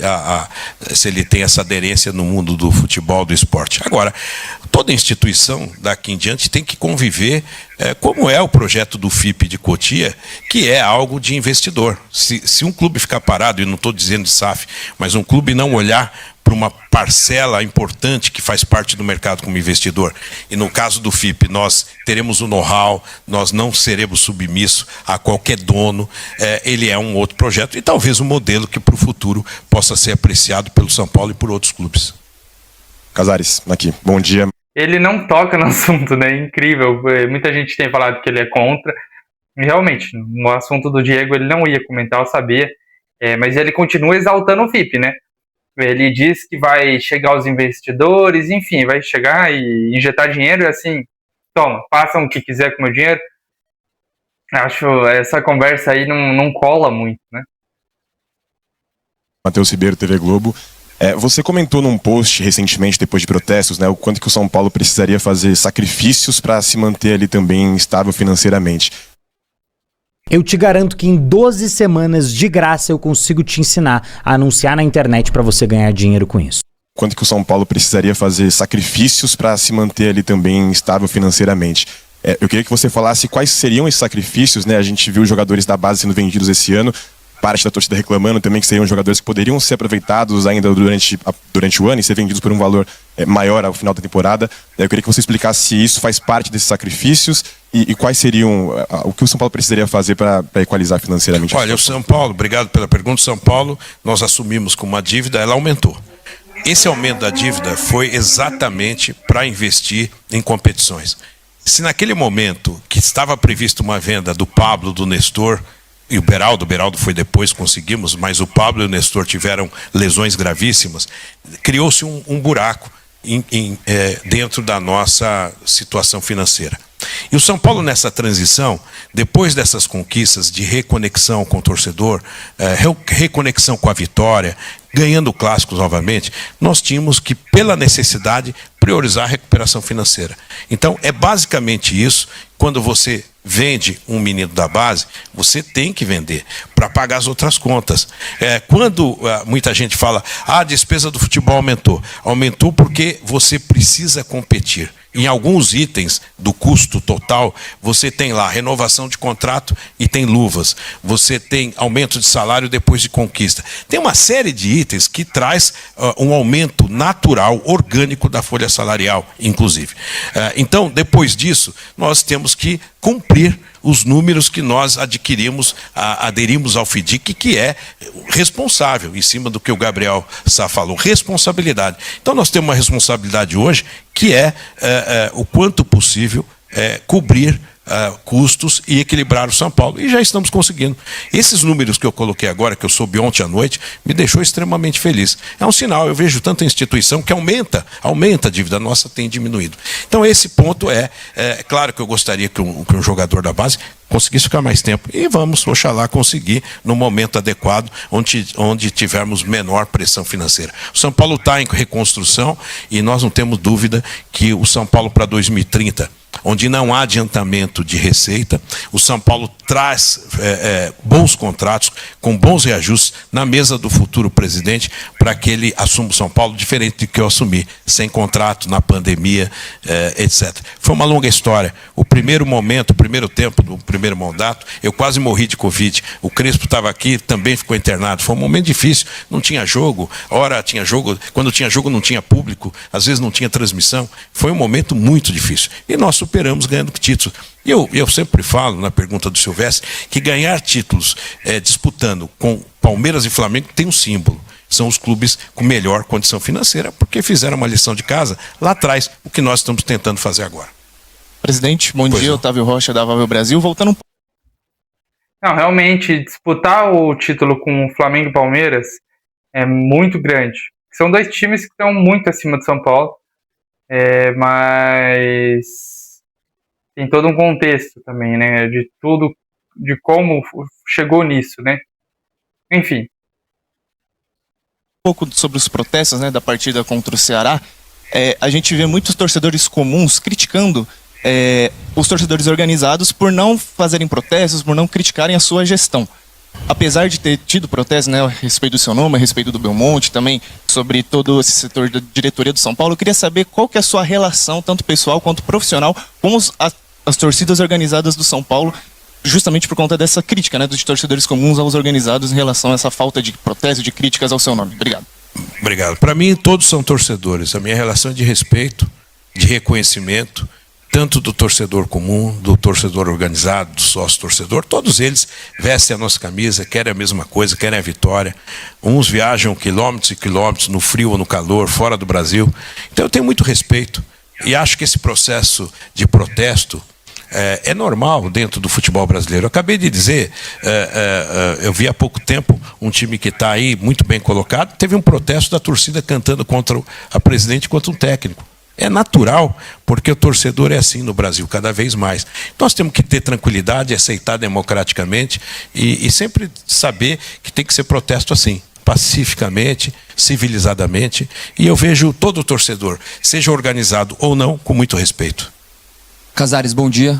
se ele tem essa aderência no mundo do futebol, do esporte. Agora, toda instituição daqui em diante tem que conviver, como é o projeto do FIP de Cotia, que é algo de investidor. Se um clube ficar parado, e não estou dizendo de SAF, mas um clube não olhar para uma parcela importante que faz parte do mercado como investidor. E no caso do FIP, nós teremos o know-how, nós não seremos submissos a qualquer dono. Ele é um outro projeto e talvez um modelo que para o futuro possa ser apreciado pelo São Paulo e por outros clubes. Casares, aqui. Bom dia. Ele não toca no assunto, né? Incrível. Muita gente tem falado que ele é contra. E realmente, no assunto do Diego ele não ia comentar, eu sabia. Mas ele continua exaltando o FIP, né? Ele diz que vai chegar aos investidores, enfim, vai chegar e injetar dinheiro e assim, toma, façam o que quiser com o meu dinheiro. Acho essa conversa aí não cola muito, né? Matheus Ribeiro, TV Globo. Você comentou num post recentemente, depois de protestos, né, o quanto que o São Paulo precisaria fazer sacrifícios para se manter ali também estável financeiramente. Eu te garanto que em 12 semanas de graça eu consigo te ensinar a anunciar na internet para você ganhar dinheiro com isso. Quanto que o São Paulo precisaria fazer sacrifícios para se manter ali também estável financeiramente. Eu queria que você falasse quais seriam esses sacrifícios, né? A gente viu jogadores da base sendo vendidos esse ano. parte da torcida reclamando também que seriam jogadores que poderiam ser aproveitados ainda durante o ano e ser vendidos por um valor maior ao final da temporada. Eu queria que você explicasse se isso faz parte desses sacrifícios e quais seriam o que o São Paulo precisaria fazer para equalizar financeiramente. Olha, o São Paulo, obrigado pela pergunta. O São Paulo, nós assumimos com uma dívida, ela aumentou. Esse aumento da dívida foi exatamente para investir em competições. Se naquele momento que estava prevista uma venda do Pablo, do Nestor e o Beraldo foi depois, conseguimos, mas o Pablo e o Nestor tiveram lesões gravíssimas, criou-se um buraco dentro da nossa situação financeira. E o São Paulo, nessa transição, depois dessas conquistas de reconexão com o torcedor, reconexão com a vitória, ganhando clássicos novamente, nós tínhamos que, pela necessidade, priorizar a recuperação financeira. Então, é basicamente isso. Quando você vende um menino da base, você tem que vender para pagar as outras contas. Quando muita gente fala, a despesa do futebol aumentou porque você precisa competir. Em alguns itens do custo total, você tem lá renovação de contrato e tem luvas. Você tem aumento de salário depois de conquista. Tem uma série de itens que traz um aumento natural, orgânico da folha salarial, inclusive. Então, depois disso, nós temos que cumprir os números que nós aderimos ao FIDIC, que é responsável, em cima do que o Gabriel Sá falou, responsabilidade. Então nós temos uma responsabilidade hoje, que é o quanto possível cobrir custos e equilibrar o São Paulo. E já estamos conseguindo. Esses números que eu coloquei agora, que eu soube ontem à noite, me deixou extremamente feliz. É um sinal, eu vejo tanta instituição que aumenta a dívida nossa, tem diminuído. Então esse ponto é claro que eu gostaria que um jogador da base conseguisse ficar mais tempo. E vamos, oxalá, conseguir no momento adequado, onde tivermos menor pressão financeira. O São Paulo está em reconstrução e nós não temos dúvida que o São Paulo para 2030, onde não há adiantamento de receita, o São Paulo traz bons contratos, com bons reajustes na mesa do futuro presidente, para que ele assuma o São Paulo diferente do que eu assumi, sem contrato, na pandemia, etc. Foi uma longa história. O primeiro tempo do primeiro mandato, eu quase morri de Covid. O Crespo estava aqui, também ficou internado. Foi um momento difícil, não tinha jogo, ora tinha jogo, quando tinha jogo não tinha público, às vezes não tinha transmissão. Foi um momento muito difícil. E nós superamos ganhando títulos. E eu sempre falo, na pergunta do Silvestre, que ganhar títulos disputando com Palmeiras e Flamengo tem um símbolo. São os clubes com melhor condição financeira, porque fizeram uma lição de casa lá atrás, o que nós estamos tentando fazer agora. Presidente, bom dia, Otávio Rocha da Avável Brasil. Voltando um pouco. Não, realmente, disputar o título com o Flamengo e Palmeiras é muito grande. São dois times que estão muito acima do São Paulo, mas tem todo um contexto também, né, de tudo, de como chegou nisso, né? Enfim. Um pouco sobre os protestos, né, da partida contra o Ceará. A gente vê muitos torcedores comuns criticando os torcedores organizados por não fazerem protestos, por não criticarem a sua gestão. Apesar de ter tido protestos, né, a respeito do seu nome, a respeito do Belmonte, também sobre todo esse setor da diretoria do São Paulo, eu queria saber qual que é a sua relação, tanto pessoal quanto profissional, com as torcidas organizadas do São Paulo, justamente por conta dessa crítica, né, dos torcedores comuns aos organizados em relação a essa falta de protesto, de críticas ao seu nome. Obrigado. Obrigado. Para mim, todos são torcedores. A minha relação é de respeito, de reconhecimento, tanto do torcedor comum, do torcedor organizado, do sócio-torcedor, todos eles vestem a nossa camisa, querem a mesma coisa, querem a vitória. Uns viajam quilômetros e quilômetros, no frio ou no calor, fora do Brasil. Então eu tenho muito respeito e acho que esse processo de protesto é normal dentro do futebol brasileiro. Eu acabei de dizer, eu vi há pouco tempo um time que está aí muito bem colocado, teve um protesto da torcida cantando contra a presidente e contra um técnico. É natural, porque o torcedor é assim no Brasil, cada vez mais. Nós temos que ter tranquilidade, aceitar democraticamente e sempre saber que tem que ser protesto assim, pacificamente, civilizadamente. E eu vejo todo torcedor, seja organizado ou não, com muito respeito. Casares, bom dia.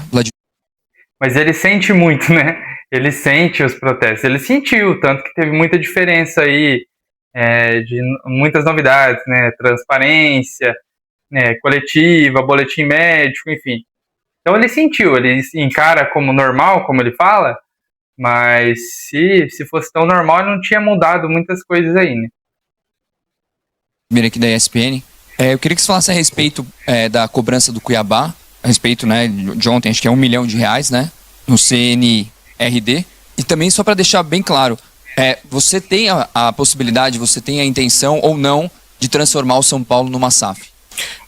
Mas ele sente muito, né? Ele sente os protestos. Ele sentiu, tanto que teve muita diferença aí, de muitas novidades, né? Transparência, coletiva, boletim médico, enfim. Então ele sentiu, ele encara como normal, como ele fala, Mas se fosse tão normal, não tinha mudado muitas coisas aí, né? Primeiro aqui da ESPN. Eu queria que você falasse a respeito da cobrança do Cuiabá, a respeito, né, de ontem, acho que é R$1 milhão, né, no CNRD. E também, só para deixar bem claro, você tem a possibilidade, você tem a intenção ou não de transformar o São Paulo numa SAF?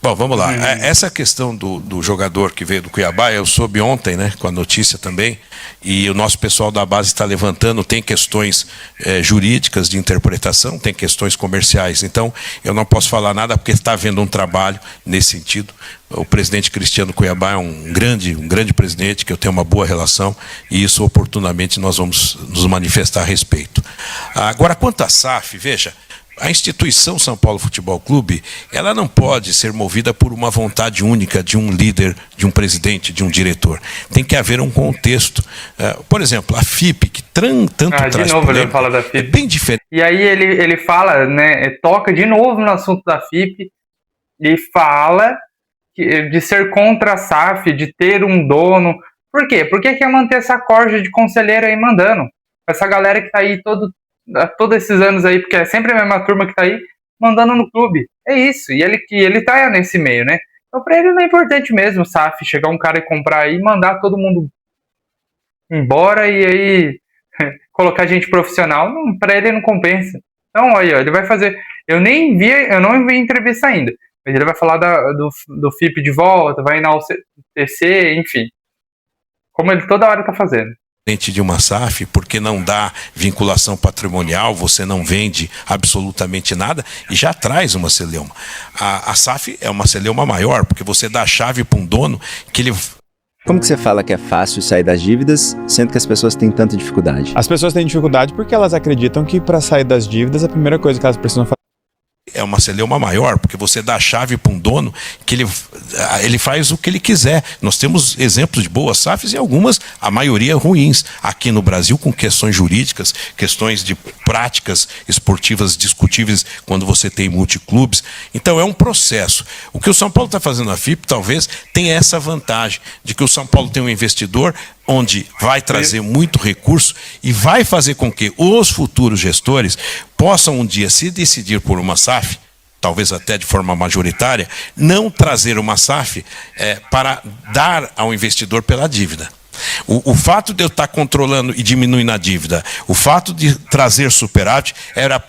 Bom, vamos lá. Essa questão do jogador que veio do Cuiabá, eu soube ontem, né, com a notícia também, e o nosso pessoal da base está levantando, tem questões jurídicas de interpretação, tem questões comerciais, então eu não posso falar nada porque está havendo um trabalho nesse sentido. O presidente Cristiano Cuiabá é um grande presidente, que eu tenho uma boa relação, e isso oportunamente nós vamos nos manifestar a respeito. Agora, quanto à SAF, veja, a instituição São Paulo Futebol Clube, ela não pode ser movida por uma vontade única de um líder, de um presidente, de um diretor. Tem que haver um contexto. Por exemplo, a FIP, que tanto traz de novo polêmica, ele fala da FIP. é bem diferente. E aí ele fala, né, toca de novo no assunto da FIP e fala de ser contra a SAF, de ter um dono. Por quê? Porque quer manter essa corja de conselheiro aí mandando. Essa galera que tá aí todos esses anos aí, porque é sempre a mesma turma que tá aí, mandando no clube. É isso. E ele tá nesse meio, né? Então pra ele não é importante mesmo, SAF, chegar um cara e comprar aí e mandar todo mundo embora e aí colocar gente profissional. Não, pra ele não compensa. Então, olha, ele vai fazer... Eu não vi entrevista ainda, mas ele vai falar do FIP de volta, vai enaltecer, enfim. Como ele toda hora tá fazendo. De uma SAF, porque não dá vinculação patrimonial, você não vende absolutamente nada e já traz uma celeuma. A SAF é uma celeuma maior, porque você dá a chave para um dono que ele... Como que você fala que é fácil sair das dívidas, sendo que as pessoas têm tanta dificuldade? As pessoas têm dificuldade porque elas acreditam que para sair das dívidas, a primeira coisa que elas precisam fazer é uma celeuma maior, porque você dá a chave para um dono que ele faz o que ele quiser. Nós temos exemplos de boas SAFs e algumas, a maioria ruins, aqui no Brasil, com questões jurídicas, questões de práticas esportivas discutíveis quando você tem multiclubes. Então é um processo. O que o São Paulo está fazendo na FIP talvez tenha essa vantagem de que o São Paulo tem um investidor onde vai trazer muito recurso e vai fazer com que os futuros gestores possam um dia se decidir por uma SAF, talvez até de forma majoritária, não trazer uma SAF para dar ao investidor pela dívida. O fato de eu estar controlando e diminuindo a dívida, o fato de trazer superávit,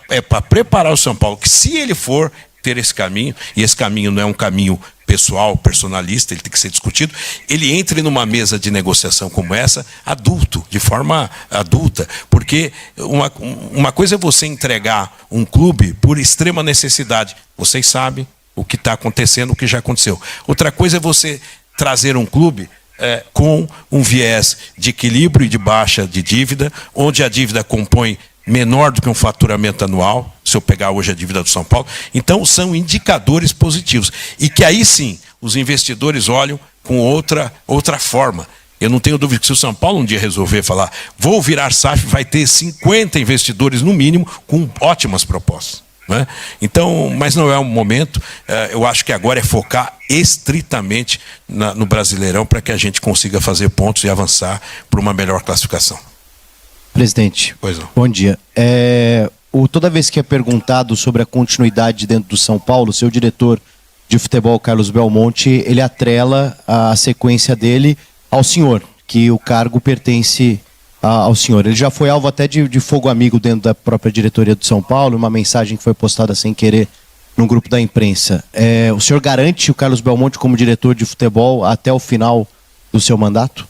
é para preparar o São Paulo, que se ele for ter esse caminho, e esse caminho não é um caminho pessoal, personalista, ele tem que ser discutido, ele entre numa mesa de negociação como essa, adulto, de forma adulta, porque uma coisa é você entregar um clube por extrema necessidade, vocês sabem o que está acontecendo, o que já aconteceu. Outra coisa é você trazer um clube com um viés de equilíbrio e de baixa de dívida, onde a dívida compõe menor do que um faturamento anual, se eu pegar hoje a dívida do São Paulo. Então, são indicadores positivos. E que aí sim, os investidores olham com outra forma. Eu não tenho dúvida que se o São Paulo um dia resolver falar, vou virar SAF, vai ter 50 investidores no mínimo, com ótimas propostas. Né? Então, mas não é um momento, eu acho que agora é focar estritamente no Brasileirão para que a gente consiga fazer pontos e avançar para uma melhor classificação. Presidente, bom dia. Toda vez que é perguntado sobre a continuidade dentro do São Paulo, seu diretor de futebol, Carlos Belmonte, ele atrela a sequência dele ao senhor, que o cargo pertence ao senhor. Ele já foi alvo até de fogo amigo dentro da própria diretoria do São Paulo, uma mensagem que foi postada sem querer num grupo da imprensa. O senhor garante o Carlos Belmonte como diretor de futebol até o final do seu mandato?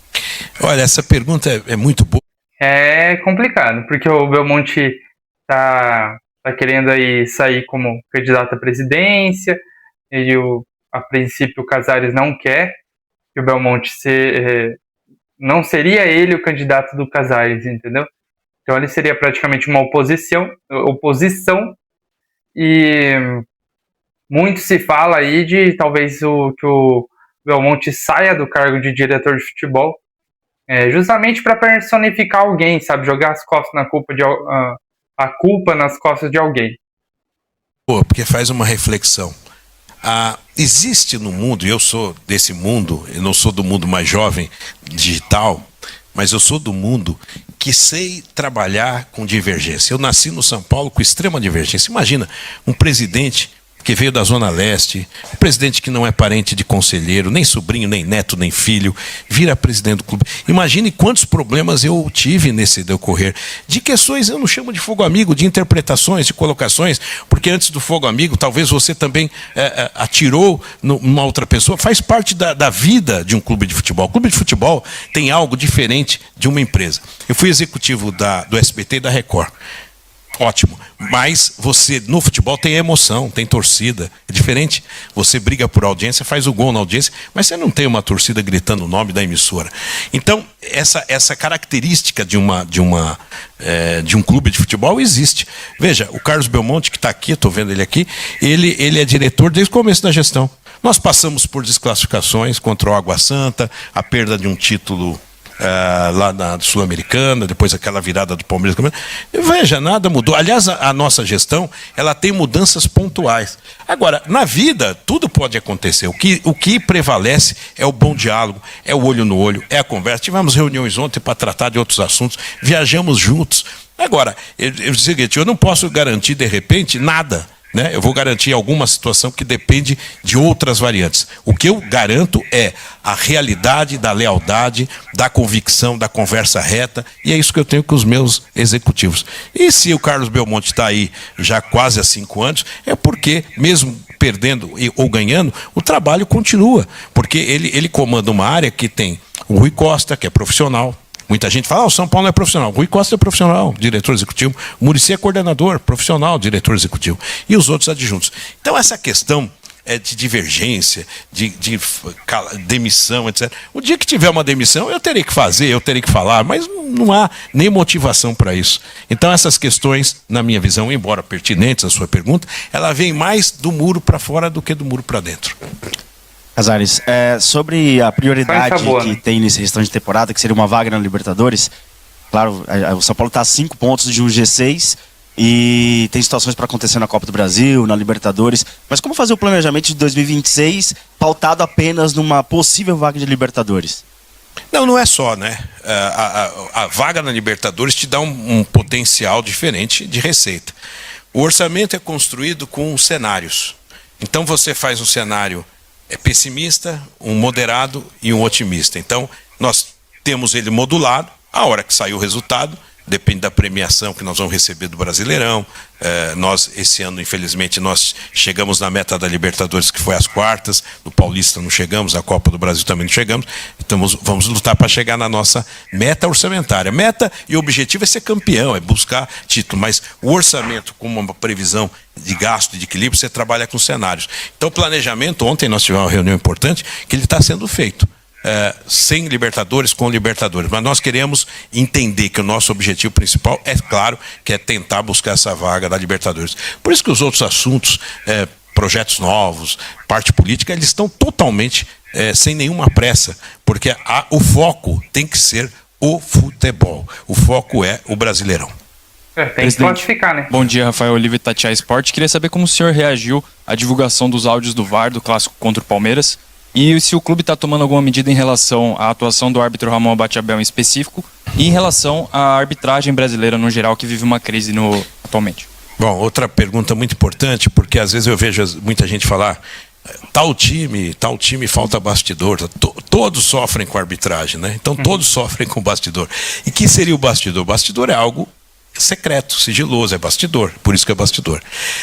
Olha, essa pergunta é muito boa. É complicado, porque o Belmonte tá querendo aí sair como candidato à presidência, e a princípio o Casares não quer que o Belmonte não seria ele o candidato do Casares, entendeu? Então ele seria praticamente uma oposição, e muito se fala aí de talvez que o Belmonte saia do cargo de diretor de futebol, justamente para personificar alguém, sabe? Jogar as costas a culpa nas costas de alguém. Porque faz uma reflexão. Existe no mundo, e eu sou desse mundo, eu não sou do mundo mais jovem, digital, mas eu sou do mundo que sei trabalhar com divergência. Eu nasci no São Paulo com extrema divergência. Imagina um presidente que veio da Zona Leste, um presidente que não é parente de conselheiro, nem sobrinho, nem neto, nem filho, vira presidente do clube. Imagine quantos problemas eu tive nesse decorrer. De questões, eu não chamo de fogo amigo, de interpretações, de colocações, porque antes do fogo amigo, talvez você também atirou numa outra pessoa. Faz parte da vida de um clube de futebol. O clube de futebol tem algo diferente de uma empresa. Eu fui executivo do SBT e da Record. Ótimo, mas você no futebol tem emoção, tem torcida, é diferente. Você briga por audiência, faz o gol na audiência, mas você não tem uma torcida gritando o nome da emissora. Então, essa característica de um clube de futebol existe. Veja, o Carlos Belmonte, que está aqui, estou vendo ele aqui, ele é diretor desde o começo da gestão. Nós passamos por desclassificações contra o Água Santa, a perda de um título lá na Sul-Americana, depois aquela virada do Palmeiras. Veja, nada mudou. Aliás, a nossa gestão, ela tem mudanças pontuais. Agora, na vida, tudo pode acontecer. O que prevalece é o bom diálogo, é o olho no olho, é a conversa. Tivemos reuniões ontem para tratar de outros assuntos, viajamos juntos. Agora, eu digo o seguinte, eu não posso garantir, de repente, nada. Né? Eu vou garantir alguma situação que depende de outras variantes. O que eu garanto é a realidade da lealdade, da convicção, da conversa reta, e é isso que eu tenho com os meus executivos. E se o Carlos Belmonte está aí já quase há 5 anos, é porque, mesmo perdendo ou ganhando, o trabalho continua. Porque ele comanda uma área que tem o Rui Costa, que é profissional. Muita gente fala, o São Paulo não é profissional. Rui Costa é profissional, diretor executivo. Muricy é coordenador, profissional, diretor executivo. E os outros adjuntos. Então, essa questão de divergência, de demissão, etc. O dia que tiver uma demissão, eu terei que fazer, eu terei que falar, mas não há nem motivação para isso. Então, essas questões, na minha visão, embora pertinentes à sua pergunta, ela vem mais do muro para fora do que do muro para dentro. Casares, sobre a prioridade que tem nesse restante de temporada, que seria uma vaga na Libertadores, claro, o São Paulo está a 5 pontos de um G6 e tem situações para acontecer na Copa do Brasil, na Libertadores, mas como fazer o planejamento de 2026 pautado apenas numa possível vaga de Libertadores? Não é só, né? A vaga na Libertadores te dá um potencial diferente de receita. O orçamento é construído com cenários. Então você faz um cenário pessimista, um moderado e um otimista. Então, nós temos ele modulado. A hora que sair o resultado, depende da premiação que nós vamos receber do Brasileirão. Nós, esse ano, infelizmente, nós chegamos na meta da Libertadores, que foi às quartas. No Paulista não chegamos, a Copa do Brasil também não chegamos. Então, vamos lutar para chegar na nossa meta orçamentária. Meta e objetivo é ser campeão, é buscar título. Mas o orçamento, como uma previsão de gasto e de equilíbrio, você trabalha com cenários. Então, o planejamento, ontem nós tivemos uma reunião importante, que ele está sendo feito. Sem Libertadores, com Libertadores. Mas nós queremos entender que o nosso objetivo principal é claro, que é tentar buscar essa vaga da Libertadores. Por isso que os outros assuntos, projetos novos, parte política, eles estão totalmente sem nenhuma pressa, porque o foco tem que ser o futebol. O foco é o Brasileirão. Tem que classificar, né? Bom dia, Rafael Oliva, Itatiaia Esporte. Queria saber como o senhor reagiu à divulgação dos áudios do VAR do clássico contra o Palmeiras e se o clube está tomando alguma medida em relação à atuação do árbitro Ramon Abate-Abel em específico e em relação à arbitragem brasileira no geral, que vive uma crise atualmente. Bom, outra pergunta muito importante, porque às vezes eu vejo muita gente falar tal time falta bastidor, todos sofrem com a arbitragem, né? Então todos sofrem com o bastidor. E que seria o bastidor? O bastidor é algo secreto, sigiloso, é bastidor, por isso que é bastidor.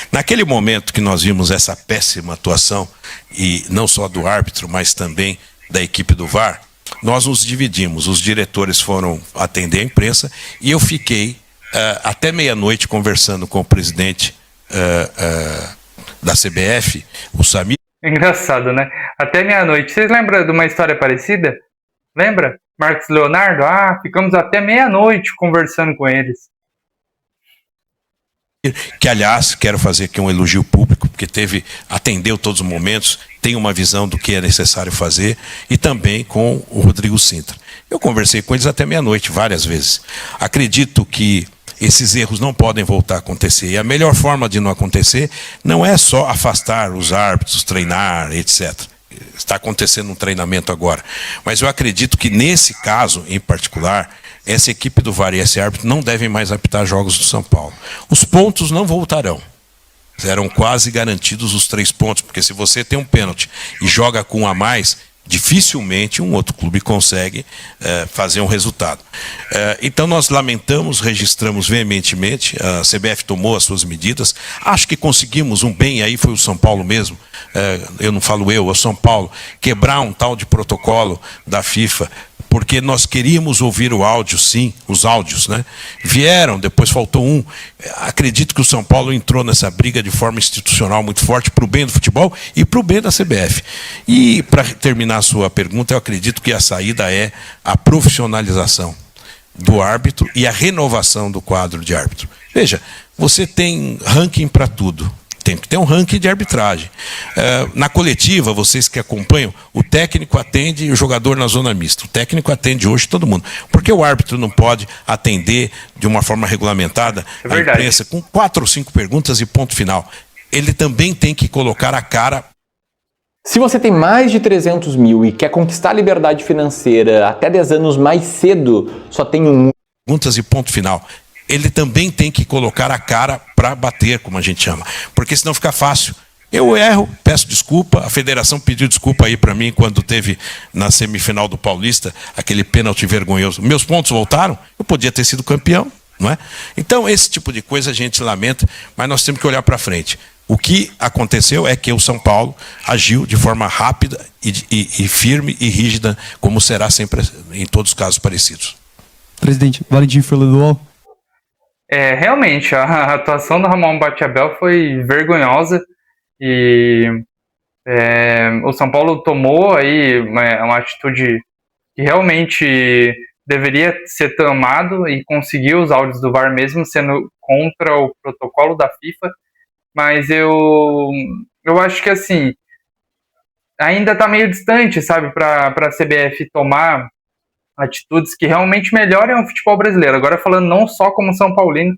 Naquele momento que nós vimos essa péssima atuação, e não só do árbitro, mas também da equipe do VAR, nós nos dividimos, os diretores foram atender a imprensa, e eu fiquei até meia-noite conversando com o presidente da CBF, o Samir. Engraçado, né? Até meia-noite. Vocês lembram de uma história parecida? Lembra? Marcos Leonardo? Ficamos até meia-noite conversando com eles. Que, aliás, quero fazer aqui um elogio público, porque atendeu todos os momentos, tem uma visão do que é necessário fazer, e também com o Rodrigo Sintra. Eu conversei com eles até meia-noite, várias vezes. Acredito que esses erros não podem voltar a acontecer, e a melhor forma de não acontecer não é só afastar os árbitros, treinar, etc. Está acontecendo um treinamento agora. Mas eu acredito que nesse caso, em particular, essa equipe do VAR e esse árbitro não devem mais apitar jogos do São Paulo. Os pontos não voltarão. Eram quase garantidos os 3 pontos, porque se você tem um pênalti e joga com um a mais, dificilmente um outro clube consegue fazer um resultado. Então nós lamentamos, registramos veementemente, a CBF tomou as suas medidas, acho que conseguimos um bem, aí foi o São Paulo mesmo, eu não falo eu, é o São Paulo, quebrar um tal de protocolo da FIFA, porque nós queríamos ouvir o áudio, sim, os áudios, né? Vieram, depois faltou um. Acredito que o São Paulo entrou nessa briga de forma institucional muito forte para o bem do futebol e para o bem da CBF. E, para terminar a sua pergunta, eu acredito que a saída é a profissionalização do árbitro e a renovação do quadro de árbitro. Veja, você tem ranking para tudo. Tem que ter um ranking de arbitragem. Na coletiva, vocês que acompanham, o técnico atende o jogador na zona mista. O técnico atende hoje todo mundo. Porque o árbitro não pode atender de uma forma regulamentada a imprensa com 4 ou 5 perguntas e ponto final. Ele também tem que colocar a cara. Se você tem mais de 300 mil e quer conquistar a liberdade financeira até 10 anos mais cedo, só tem um... Perguntas e ponto final. Ele também tem que colocar a cara para bater, como a gente chama, porque senão fica fácil. Eu erro, peço desculpa, a federação pediu desculpa aí para mim quando teve na semifinal do Paulista aquele pênalti vergonhoso. Meus pontos voltaram, eu podia ter sido campeão, não é? Então esse tipo de coisa a gente lamenta, mas nós temos que olhar para frente. O que aconteceu é que o São Paulo agiu de forma rápida e firme e rígida, como será sempre em todos os casos parecidos. Presidente, Valentim Furlan do UOL. Realmente, a atuação do Ramon Batiabel foi vergonhosa e o São Paulo tomou aí uma atitude que realmente deveria ser tomado e conseguiu os áudios do VAR mesmo sendo contra o protocolo da FIFA, mas eu acho que assim, ainda está meio distante, sabe, para a CBF tomar atitudes que realmente melhorem o futebol brasileiro. Agora falando não só como São Paulino,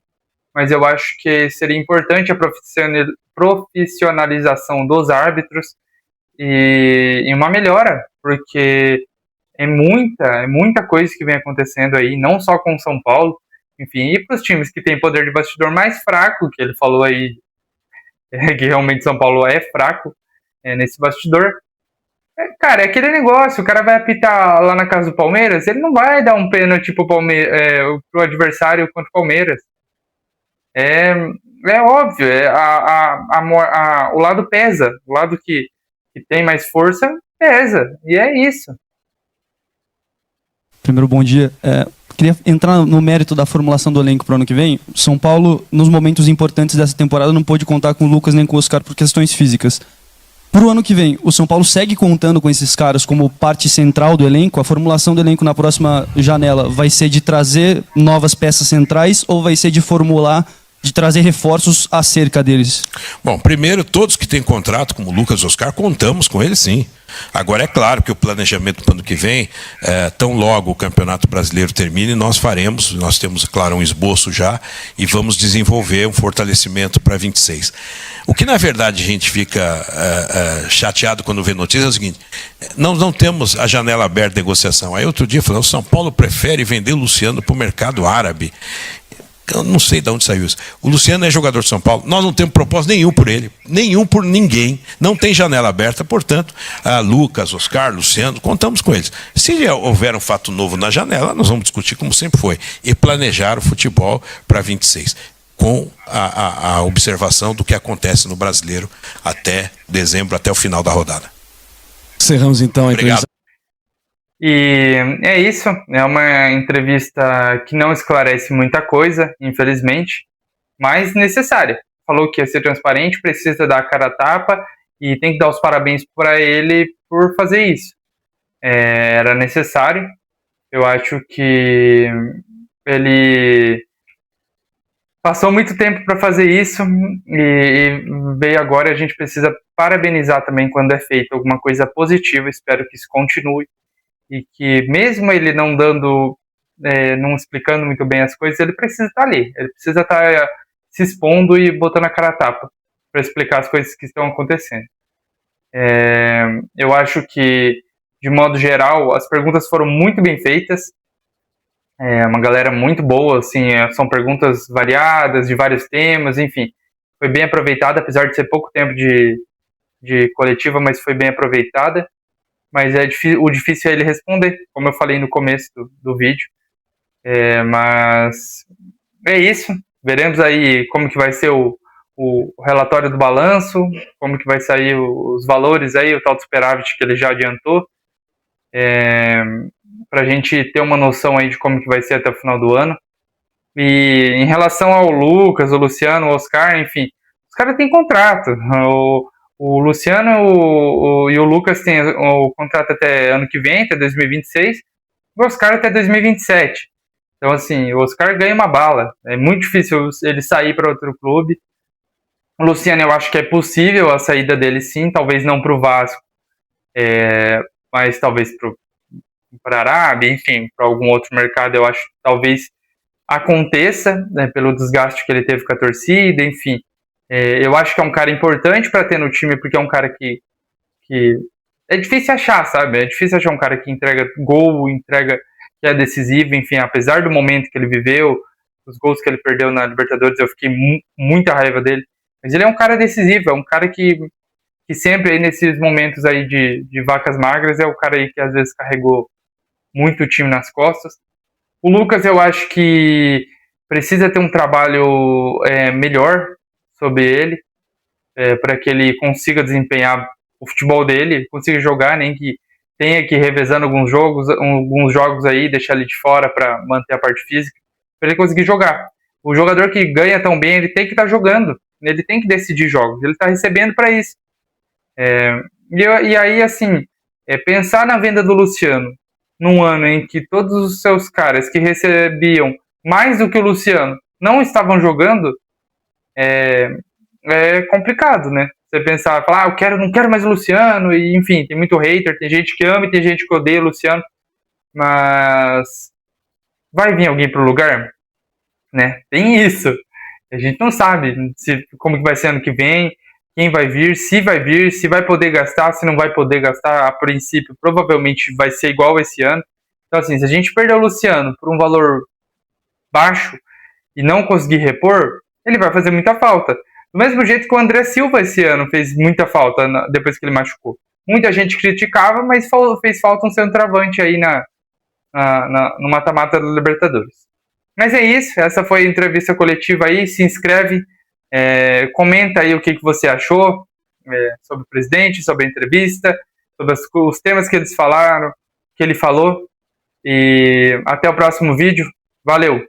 mas eu acho que seria importante a profissionalização dos árbitros e uma melhora, porque é muita coisa que vem acontecendo aí, não só com o São Paulo, enfim, e para os times que têm poder de bastidor mais fraco, que ele falou aí, que realmente São Paulo é fraco nesse bastidor. Cara, é aquele negócio, o cara vai apitar lá na casa do Palmeiras, ele não vai dar um pênalti pro adversário contra o Palmeiras. É óbvio, o lado pesa, o lado que tem mais força pesa, e é isso. Primeiro, bom dia. Queria entrar no mérito da formulação do elenco para o ano que vem. São Paulo, nos momentos importantes dessa temporada, não pôde contar com o Lucas nem com o Oscar por questões físicas. Para o ano que vem, o São Paulo segue contando com esses caras como parte central do elenco? A formulação do elenco na próxima janela vai ser de trazer novas peças centrais ou vai ser de formular, de trazer reforços acerca deles? Bom, primeiro, todos que têm contrato, como o Lucas e Oscar, contamos com eles sim. Agora, é claro que o planejamento para o ano que vem, tão logo o Campeonato Brasileiro termine, nós temos, claro, um esboço já e vamos desenvolver um fortalecimento para 26. O que, na verdade, a gente fica chateado quando vê notícias é o seguinte, não temos a janela aberta de negociação. Aí outro dia falou, o São Paulo prefere vender o Luciano para o mercado árabe. Eu não sei de onde saiu isso. O Luciano é jogador de São Paulo. Nós não temos propósito nenhum por ele. Nenhum por ninguém. Não tem janela aberta. Portanto, Lucas, Oscar, Luciano, contamos com eles. Se houver um fato novo na janela, nós vamos discutir como sempre foi. E planejar o futebol para 26. Com a observação do que acontece no Brasileiro até dezembro, até o final da rodada. Encerramos então a entrevista. E é isso, é uma entrevista que não esclarece muita coisa, infelizmente, mas necessária. Falou que ia ser transparente, precisa dar a cara a tapa e tem que dar os parabéns para ele por fazer isso. Era necessário, eu acho que ele passou muito tempo para fazer isso e veio agora e a gente precisa parabenizar também quando é feito alguma coisa positiva, espero que isso continue. E que mesmo ele não não explicando muito bem as coisas, ele precisa estar ali, ele precisa estar se expondo e botando a cara a tapa para explicar as coisas que estão acontecendo. Eu acho que, de modo geral, as perguntas foram muito bem feitas, uma galera muito boa, assim, são perguntas variadas, de vários temas, enfim. Foi bem aproveitada, apesar de ser pouco tempo de coletiva, mas foi bem aproveitada. Mas o difícil é ele responder, como eu falei no começo do vídeo. Mas é isso. Veremos aí como que vai ser o relatório do balanço, como que vai sair os valores aí, o tal do superávit que ele já adiantou, para a gente ter uma noção aí de como que vai ser até o final do ano. E em relação ao Lucas, o Luciano, o Oscar, enfim, os caras têm contrato. O Luciano e o Lucas têm o contrato até ano que vem, até 2026, o Oscar até 2027. Então, assim, o Oscar ganha uma bala. É muito difícil ele sair para outro clube. O Luciano, eu acho que é possível a saída dele, sim. Talvez não para o Vasco, mas talvez para a Arábia, enfim, para algum outro mercado, eu acho que talvez aconteça, né, pelo desgaste que ele teve com a torcida, enfim. Eu acho que é um cara importante para ter no time, porque é um cara que é difícil achar, sabe? É difícil achar um cara que entrega gol, que é decisivo, enfim, apesar do momento que ele viveu, os gols que ele perdeu na Libertadores, eu fiquei muita raiva dele. Mas ele é um cara decisivo, é um cara que sempre aí nesses momentos aí de vacas magras, é o cara aí que às vezes carregou muito o time nas costas. O Lucas, eu acho que precisa ter um trabalho melhor sobre ele, para que ele consiga desempenhar o futebol dele, consiga jogar, nem que tenha que ir revezando alguns jogos aí, deixar ele de fora para manter a parte física, para ele conseguir jogar. O jogador que ganha tão bem, ele tem que estar jogando, ele tem que decidir jogos, ele está recebendo para isso. E aí, assim, pensar na venda do Luciano num ano em que todos os seus caras que recebiam mais do que o Luciano não estavam jogando, é complicado, né? Você pensar, falar, não quero mais o Luciano, e enfim, tem muito hater, tem gente que ama e tem gente que odeia o Luciano, mas vai vir alguém pro lugar, né? Tem isso. A gente não sabe como que vai ser ano que vem, quem vai vir, se vai poder gastar, se não vai poder gastar. A princípio, provavelmente vai ser igual esse ano. Então, assim, se a gente perder o Luciano por um valor baixo e não conseguir repor, ele vai fazer muita falta. Do mesmo jeito que o André Silva esse ano fez muita falta depois que ele machucou. Muita gente criticava, mas fez falta um centroavante aí no mata-mata da Libertadores. Mas é isso, essa foi a entrevista coletiva aí. Se inscreve, comenta aí o que você achou sobre o presidente, sobre a entrevista, sobre os temas que eles falaram, que ele falou. E até o próximo vídeo. Valeu!